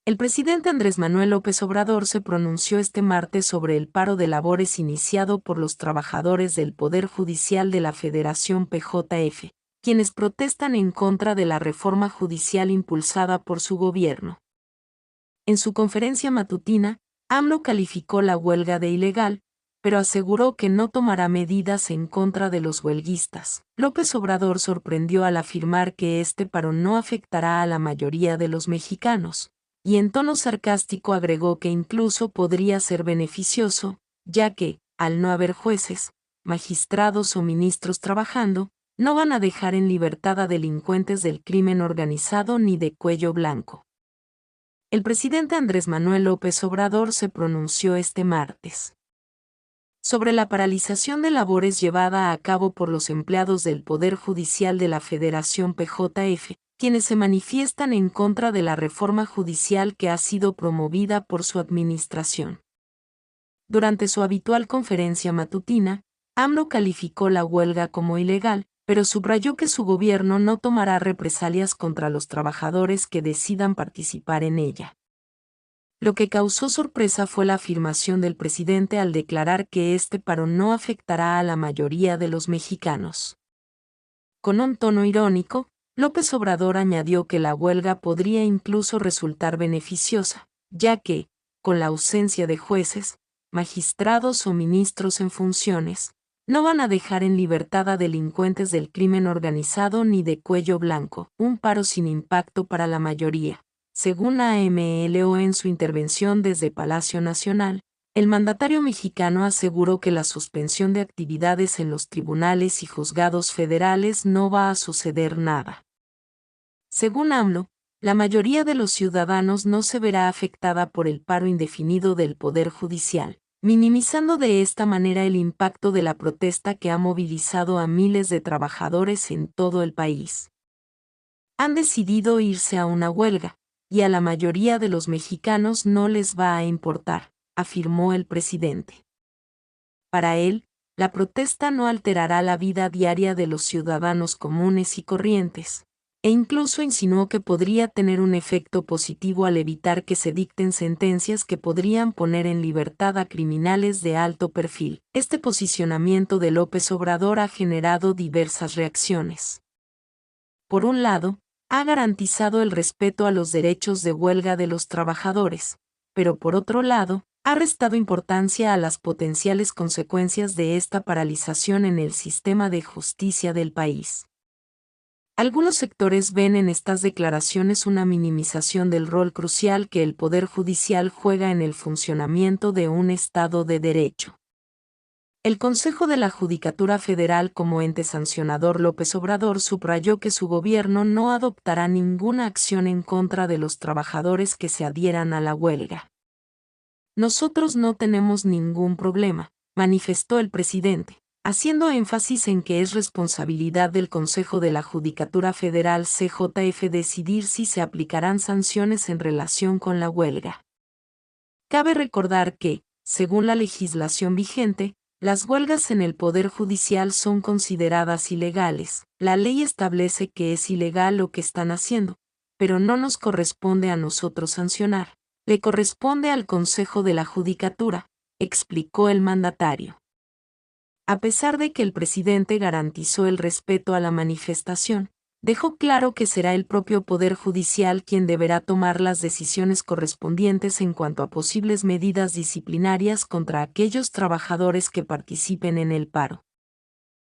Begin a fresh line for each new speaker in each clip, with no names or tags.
El presidente Andrés Manuel López Obrador se pronunció este martes sobre el paro de labores iniciado por los trabajadores del Poder Judicial de la Federación PJF, quienes protestan en contra de la reforma judicial impulsada por su gobierno. En su conferencia matutina, AMLO calificó la huelga de ilegal, pero aseguró que no tomará medidas en contra de los huelguistas. López Obrador sorprendió al afirmar que este paro no afectará a la mayoría de los mexicanos, y en tono sarcástico agregó que incluso podría ser beneficioso, ya que, al no haber jueces, magistrados o ministros trabajando, no van a dejar en libertad a delincuentes del crimen organizado ni de cuello blanco. El presidente Andrés Manuel López Obrador se pronunció este martes sobre la paralización de labores llevada a cabo por los empleados del Poder Judicial de la Federación PJF, quienes se manifiestan en contra de la reforma judicial que ha sido promovida por su administración. Durante su habitual conferencia matutina, AMLO calificó la huelga como ilegal, pero subrayó que su gobierno no tomará represalias contra los trabajadores que decidan participar en ella. Lo que causó sorpresa fue la afirmación del presidente al declarar que este paro no afectará a la mayoría de los mexicanos. Con un tono irónico, López Obrador añadió que la huelga podría incluso resultar beneficiosa, ya que, con la ausencia de jueces, magistrados o ministros en funciones, no van a dejar en libertad a delincuentes del crimen organizado ni de cuello blanco, un paro sin impacto para la mayoría. Según AMLO en su intervención desde Palacio Nacional, el mandatario mexicano aseguró que la suspensión de actividades en los tribunales y juzgados federales no va a suceder nada. Según AMLO, la mayoría de los ciudadanos no se verá afectada por el paro indefinido del Poder Judicial, minimizando de esta manera el impacto de la protesta que ha movilizado a miles de trabajadores en todo el país. Han decidido irse a una huelga, y a la mayoría de los mexicanos no les va a importar, afirmó el presidente. Para él, la protesta no alterará la vida diaria de los ciudadanos comunes y corrientes, e incluso insinuó que podría tener un efecto positivo al evitar que se dicten sentencias que podrían poner en libertad a criminales de alto perfil. Este posicionamiento de López Obrador ha generado diversas reacciones. Por un lado, ha garantizado el respeto a los derechos de huelga de los trabajadores, pero por otro lado, ha restado importancia a las potenciales consecuencias de esta paralización en el sistema de justicia del país. Algunos sectores ven en estas declaraciones una minimización del rol crucial que el Poder Judicial juega en el funcionamiento de un Estado de Derecho. El Consejo de la Judicatura Federal como ente sancionador López Obrador subrayó que su gobierno no adoptará ninguna acción en contra de los trabajadores que se adhieran a la huelga. Nosotros no tenemos ningún problema, manifestó el presidente, haciendo énfasis en que es responsabilidad del Consejo de la Judicatura Federal CJF decidir si se aplicarán sanciones en relación con la huelga. Cabe recordar que, según la legislación vigente, las huelgas en el Poder Judicial son consideradas ilegales. La ley establece que es ilegal lo que están haciendo, pero no nos corresponde a nosotros sancionar. Le corresponde al Consejo de la Judicatura, explicó el mandatario. A pesar de que el presidente garantizó el respeto a la manifestación, dejó claro que será el propio Poder Judicial quien deberá tomar las decisiones correspondientes en cuanto a posibles medidas disciplinarias contra aquellos trabajadores que participen en el paro.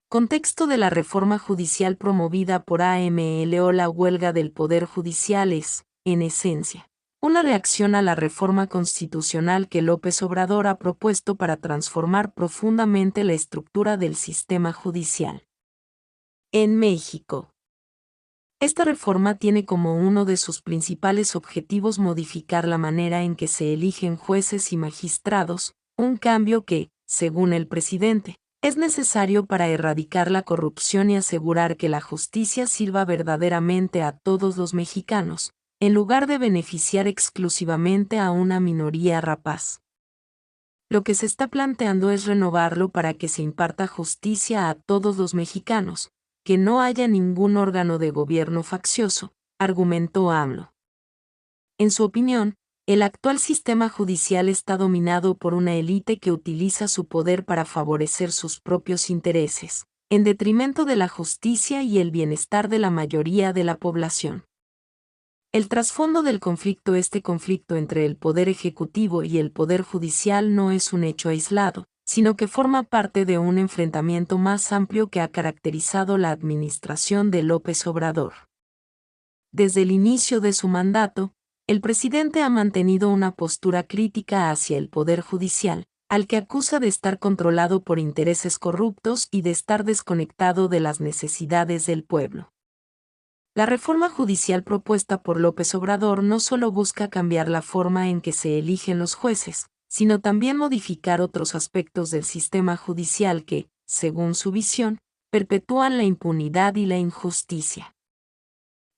Contexto de la reforma judicial promovida por AMLO. La huelga del Poder Judicial es, en esencia, una reacción a la reforma constitucional que López Obrador ha propuesto para transformar profundamente la estructura del sistema judicial. En México, esta reforma tiene como uno de sus principales objetivos modificar la manera en que se eligen jueces y magistrados, un cambio que, según el presidente, es necesario para erradicar la corrupción y asegurar que la justicia sirva verdaderamente a todos los mexicanos, en lugar de beneficiar exclusivamente a una minoría rapaz. Lo que se está planteando es renovarlo para que se imparta justicia a todos los mexicanos, que no haya ningún órgano de gobierno faccioso, argumentó AMLO. En su opinión, el actual sistema judicial está dominado por una élite que utiliza su poder para favorecer sus propios intereses, en detrimento de la justicia y el bienestar de la mayoría de la población. El trasfondo del conflicto. Este conflicto entre el poder ejecutivo y el poder judicial no es un hecho aislado, sino que forma parte de un enfrentamiento más amplio que ha caracterizado la administración de López Obrador. Desde el inicio de su mandato, el presidente ha mantenido una postura crítica hacia el poder judicial, al que acusa de estar controlado por intereses corruptos y de estar desconectado de las necesidades del pueblo. La reforma judicial propuesta por López Obrador no solo busca cambiar la forma en que se eligen los jueces, sino también modificar otros aspectos del sistema judicial que, según su visión, perpetúan la impunidad y la injusticia.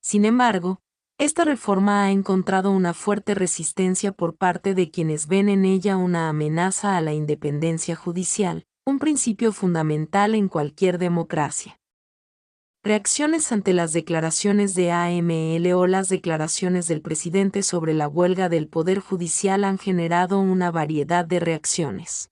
Sin embargo, esta reforma ha encontrado una fuerte resistencia por parte de quienes ven en ella una amenaza a la independencia judicial, un principio fundamental en cualquier democracia. Reacciones ante las declaraciones de AML o las declaraciones del presidente sobre la huelga del Poder Judicial han generado una variedad de reacciones.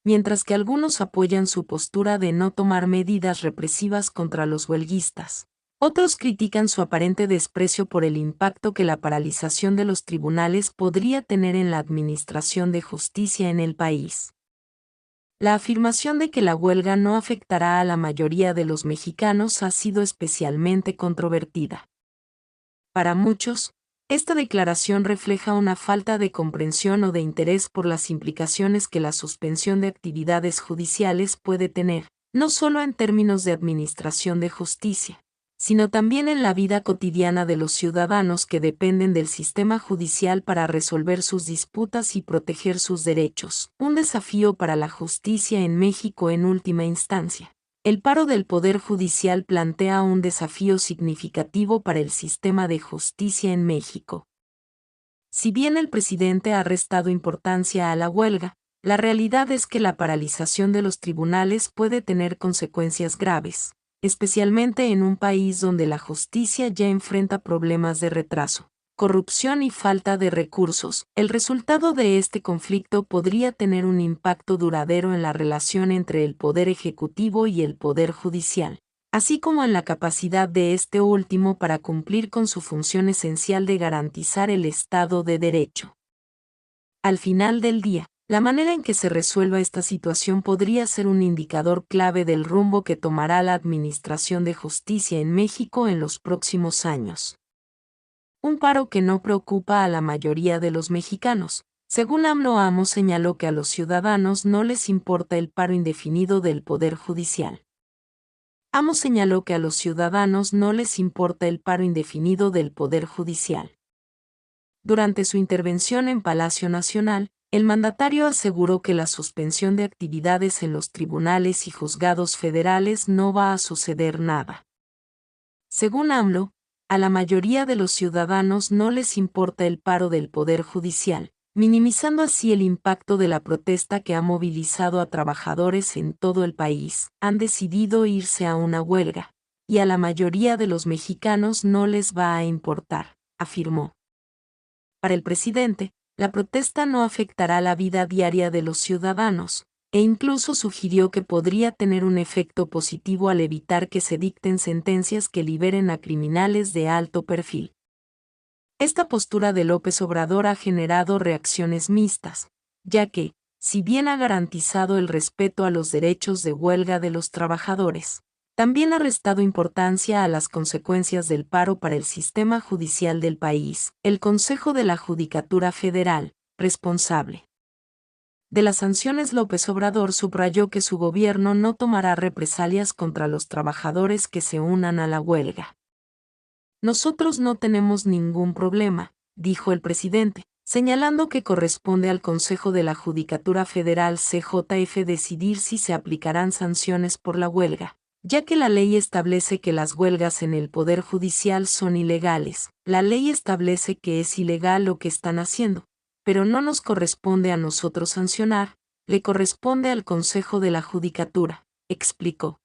Mientras que algunos apoyan su postura de no tomar medidas represivas contra los huelguistas, otros critican su aparente desprecio por el impacto que la paralización de los tribunales podría tener en la administración de justicia en el país. La afirmación de que la huelga no afectará a la mayoría de los mexicanos ha sido especialmente controvertida. Para muchos, esta declaración refleja una falta de comprensión o de interés por las implicaciones que la suspensión de actividades judiciales puede tener, no solo en términos de administración de justicia, sino también en la vida cotidiana de los ciudadanos que dependen del sistema judicial para resolver sus disputas y proteger sus derechos. Un desafío para la justicia en México en última instancia. El paro del Poder Judicial plantea un desafío significativo para el sistema de justicia en México. Si bien el presidente ha restado importancia a la huelga, la realidad es que la paralización de los tribunales puede tener consecuencias graves, especialmente en un país donde la justicia ya enfrenta problemas de retraso, corrupción y falta de recursos. El resultado de este conflicto podría tener un impacto duradero en la relación entre el poder ejecutivo y el poder judicial, así como en la capacidad de este último para cumplir con su función esencial de garantizar el Estado de Derecho. Al final del día, la manera en que se resuelva esta situación podría ser un indicador clave del rumbo que tomará la Administración de Justicia en México en los próximos años. Un paro que no preocupa a la mayoría de los mexicanos. Según AMLO, Amos señaló que a los ciudadanos no les importa el paro indefinido del Poder Judicial. Amos señaló que a los ciudadanos no les importa el paro indefinido del Poder Judicial. Durante su intervención en Palacio Nacional, el mandatario aseguró que la suspensión de actividades en los tribunales y juzgados federales no va a suceder nada. Según AMLO, a la mayoría de los ciudadanos no les importa el paro del Poder Judicial, minimizando así el impacto de la protesta que ha movilizado a trabajadores en todo el país. Han decidido irse a una huelga, y a la mayoría de los mexicanos no les va a importar, afirmó. Para el presidente, la protesta no afectará la vida diaria de los ciudadanos, e incluso sugirió que podría tener un efecto positivo al evitar que se dicten sentencias que liberen a criminales de alto perfil. Esta postura de López Obrador ha generado reacciones mixtas, ya que, si bien ha garantizado el respeto a los derechos de huelga de los trabajadores, también ha restado importancia a las consecuencias del paro para el sistema judicial del país. El Consejo de la Judicatura Federal, responsable de las sanciones, López Obrador subrayó que su gobierno no tomará represalias contra los trabajadores que se unan a la huelga. Nosotros no tenemos ningún problema, dijo el presidente, señalando que corresponde al Consejo de la Judicatura Federal CJF decidir si se aplicarán sanciones por la huelga, ya que la ley establece que las huelgas en el Poder Judicial son ilegales. La ley establece que es ilegal lo que están haciendo, pero no nos corresponde a nosotros sancionar, le corresponde al Consejo de la Judicatura, explicó.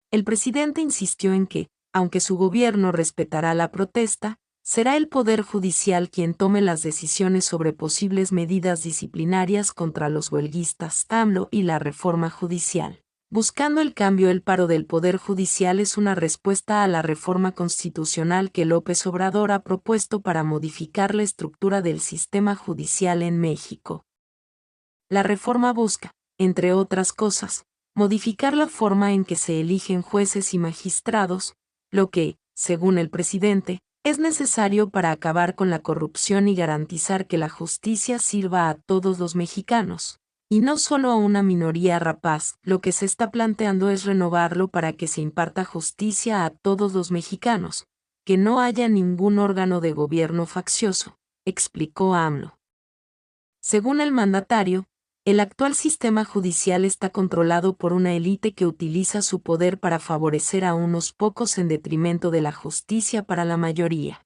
El presidente insistió en que, aunque su gobierno respetará la protesta, Será el Poder Judicial quien tome las decisiones sobre posibles medidas disciplinarias contra los huelguistas AMLO y la reforma judicial. Buscando el cambio, el paro del Poder Judicial es una respuesta a la reforma constitucional que López Obrador ha propuesto para modificar la estructura del sistema judicial en México. La reforma busca, entre otras cosas, modificar la forma en que se eligen jueces y magistrados, lo que, según el presidente, es necesario para acabar con la corrupción y garantizar que la justicia sirva a todos los mexicanos, y no solo a una minoría rapaz. Lo que se está planteando es renovarlo para que se imparta justicia a todos los mexicanos, que no haya ningún órgano de gobierno faccioso, explicó AMLO. Según el mandatario, el actual sistema judicial está controlado por una élite que utiliza su poder para favorecer a unos pocos en detrimento de la justicia para la mayoría.